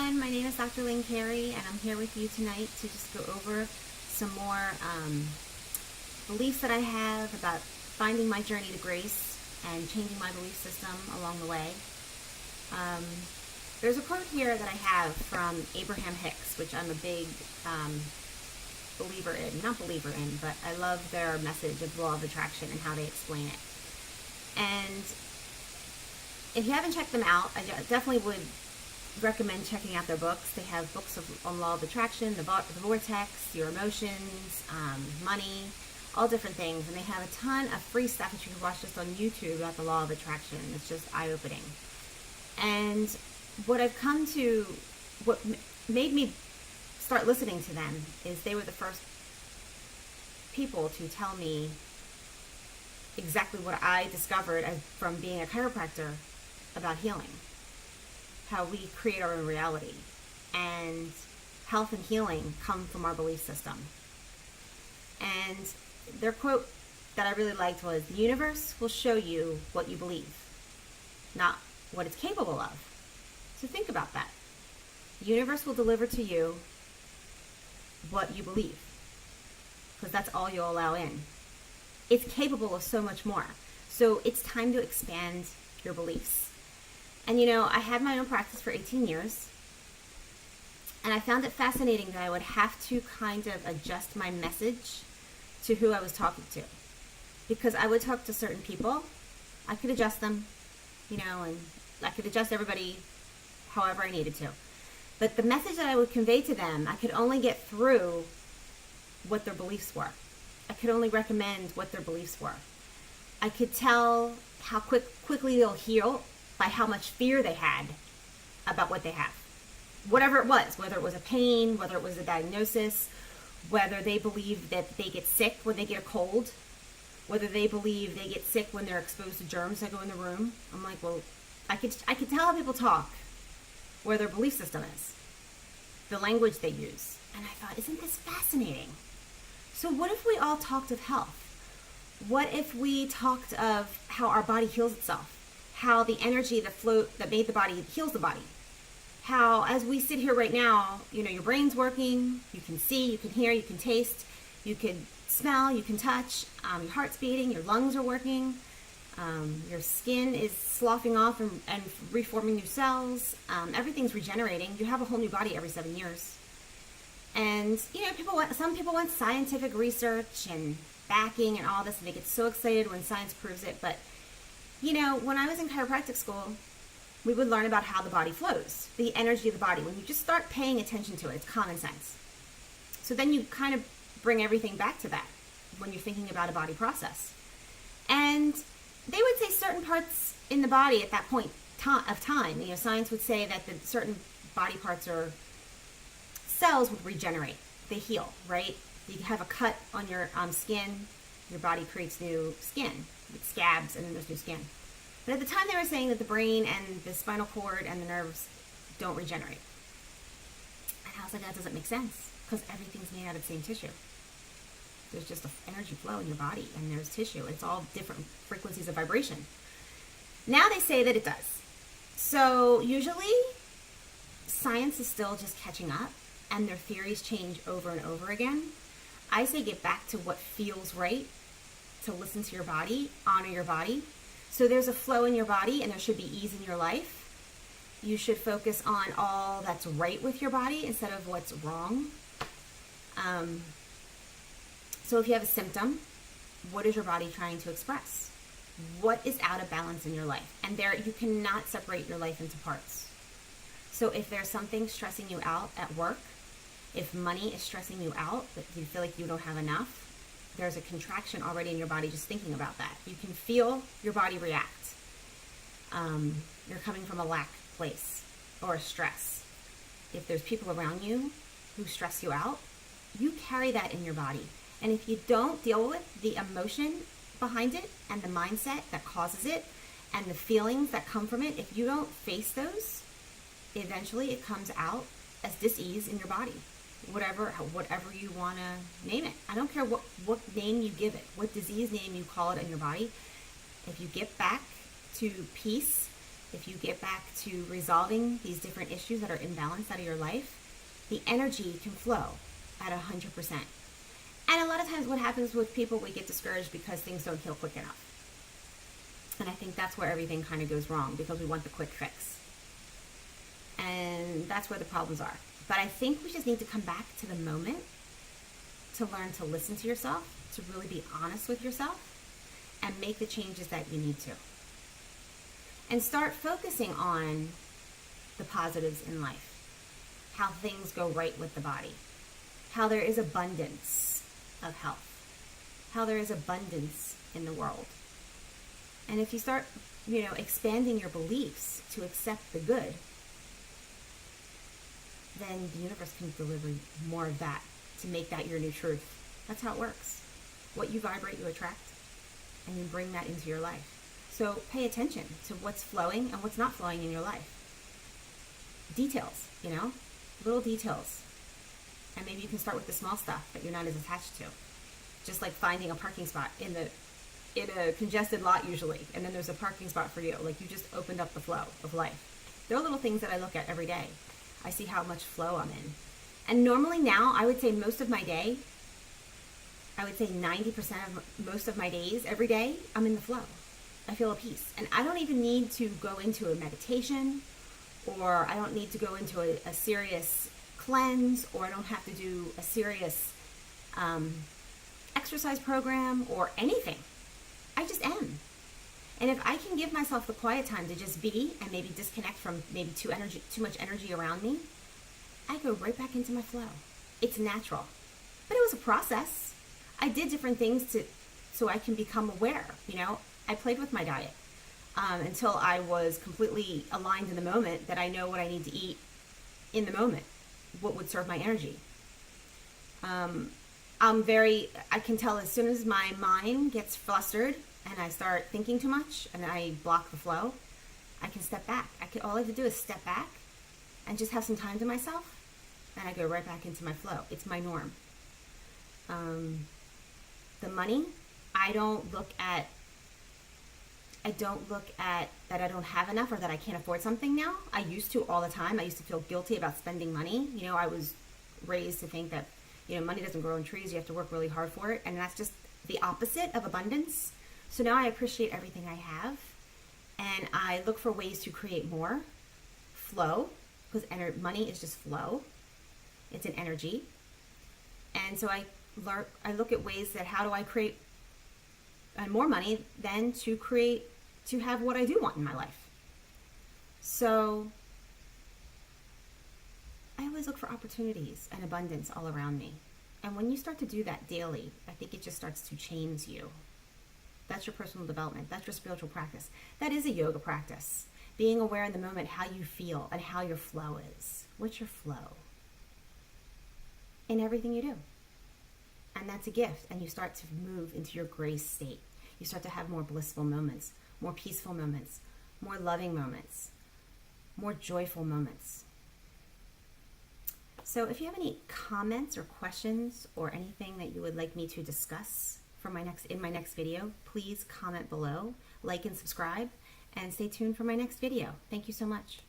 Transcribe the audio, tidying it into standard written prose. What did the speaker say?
everyone. My name is Dr. Lynn Carey, and I'm here with you tonight to just go over some more beliefs that I have about finding my journey to grace and changing my belief system along the way. There's a quote here that I have from Abraham Hicks, which I'm a big not believer in, but I love their message of law of attraction and how they explain it. And if you haven't checked them out, I definitely would recommend checking out their books. They have books on law of attraction, the vortex, your emotions, money, all different things. And they have a ton of free stuff that you can watch just on YouTube about the law of attraction. It's just eye-opening. And what made me start listening to them is they were the first people to tell me exactly what I discovered from being a chiropractor about healing. How we create our own reality, and health and healing come from our belief system. And their quote that I really liked was, "The universe will show you what you believe, not what it's capable of." So think about that. The universe will deliver to you what you believe, because that's all you'll allow in. It's capable of so much more. So it's time to expand your beliefs. And I had my own practice for 18 years, and I found it fascinating that I would have to kind of adjust my message to who I was talking to. Because I would talk to certain people, I could adjust them, and I could adjust everybody however I needed to. But the message that I would convey to them, I could only get through what their beliefs were. I could only recommend what their beliefs were. I could tell how quickly they'll heal by how much fear they had about what they have. Whatever it was, whether it was a pain, whether it was a diagnosis, whether they believe that they get sick when they get a cold, whether they believe they get sick when they're exposed to germs that go in the room. I'm like, well, I could tell how people talk, where their belief system is, the language they use. And I thought, isn't this fascinating? So what if we all talked of health? What if we talked of how our body heals itself? How the energy that made the body heals the body. How, as we sit here right now, your brain's working, you can see, you can hear, you can taste, you can smell, you can touch, your heart's beating, your lungs are working, your skin is sloughing off and reforming new cells, everything's regenerating. You have a whole new body every 7 years. And, some people want scientific research and backing and all this, and they get so excited when science proves it, but when I was in chiropractic school, we would learn about how the body flows, the energy of the body. When you just start paying attention to it, it's common sense. So then you kind of bring everything back to that when you're thinking about a body process. And they would say certain parts in the body at that point of time, science would say that certain body parts or cells would regenerate. They heal, right? You have a cut on your skin, your body creates new skin. It scabs, and then there's new skin. But at the time, they were saying that the brain and the spinal cord and the nerves don't regenerate. And I was like, that doesn't make sense, because everything's made out of the same tissue. There's just an energy flow in your body, and there's tissue. It's all different frequencies of vibration. Now they say that it does. So usually, science is still just catching up, and their theories change over and over again. I say get back to what feels right, to listen to your body, honor your body. So there's a flow in your body, and there should be ease in your life. You should focus on all that's right with your body instead of what's wrong. So if you have a symptom, what is your body trying to express? What is out of balance in your life? And you cannot separate your life into parts. So if there's something stressing you out at work, if money is stressing you out, that you feel like you don't have enough, there's a contraction already in your body just thinking about that. You can feel your body react. You're coming from a lack place or a stress. If there's people around you who stress you out, you carry that in your body. And if you don't deal with the emotion behind it and the mindset that causes it and the feelings that come from it, if you don't face those, eventually it comes out as dis-ease in your body. Whatever you want to name it. I don't care what name you give it, what disease name you call it in your body. If you get back to peace, if you get back to resolving these different issues that are imbalanced out of your life, the energy can flow at 100%. And a lot of times what happens with people, we get discouraged because things don't heal quick enough. And I think that's where everything kind of goes wrong, because we want the quick fix. And that's where the problems are. But I think we just need to come back to the moment to learn to listen to yourself, to really be honest with yourself, and make the changes that you need to. And start focusing on the positives in life. How things go right with the body. How there is abundance of health. How there is abundance in the world. And if you start, expanding your beliefs to accept the good, then the universe can deliver more of that, to make that your new truth. That's how it works. What you vibrate, you attract, and you bring that into your life. So pay attention to what's flowing and what's not flowing in your life. Details, little details. And maybe you can start with the small stuff that you're not as attached to. Just like finding a parking spot in a congested lot usually, and then there's a parking spot for you. Like, you just opened up the flow of life. There are little things that I look at every day. I see how much flow I'm in. And normally now, I would say most of my day, I would say 90% of most of my days, every day, I'm in the flow. I feel a peace. And I don't even need to go into a meditation, or I don't need to go into a serious cleanse, or I don't have to do a serious exercise program or anything. I just am. And if I can give myself the quiet time to just be and maybe disconnect from maybe too much energy around me, I go right back into my flow. It's natural. But it was a process. I did different things so I can become aware. I played with my diet until I was completely aligned in the moment, that I know what I need to eat in the moment, what would serve my energy. I can tell as soon as my mind gets flustered and I start thinking too much and I block the flow, I can step back. All I have to do is step back and just have some time to myself, and I go right back into my flow. It's my norm. The money, I don't look at that I don't have enough or that I can't afford something now. I used to all the time. I used to feel guilty about spending money. I was raised to think that, money doesn't grow in trees. You have to work really hard for it. And that's just the opposite of abundance. So now I appreciate everything I have. And I look for ways to create more flow, because money is just flow. It's an energy. And so I look at ways that how do I create more money than to have what I do want in my life. So I always look for opportunities and abundance all around me. And when you start to do that daily, I think it just starts to change you. That's your personal development. That's your spiritual practice. That is a yoga practice. Being aware in the moment how you feel and how your flow is. What's your flow? In everything you do. And that's a gift. And you start to move into your grace state. You start to have more blissful moments, more peaceful moments, more loving moments, more joyful moments. So if you have any comments or questions or anything that you would like me to discuss in my next video, please comment below, like and subscribe, and stay tuned for my next video. Thank you so much.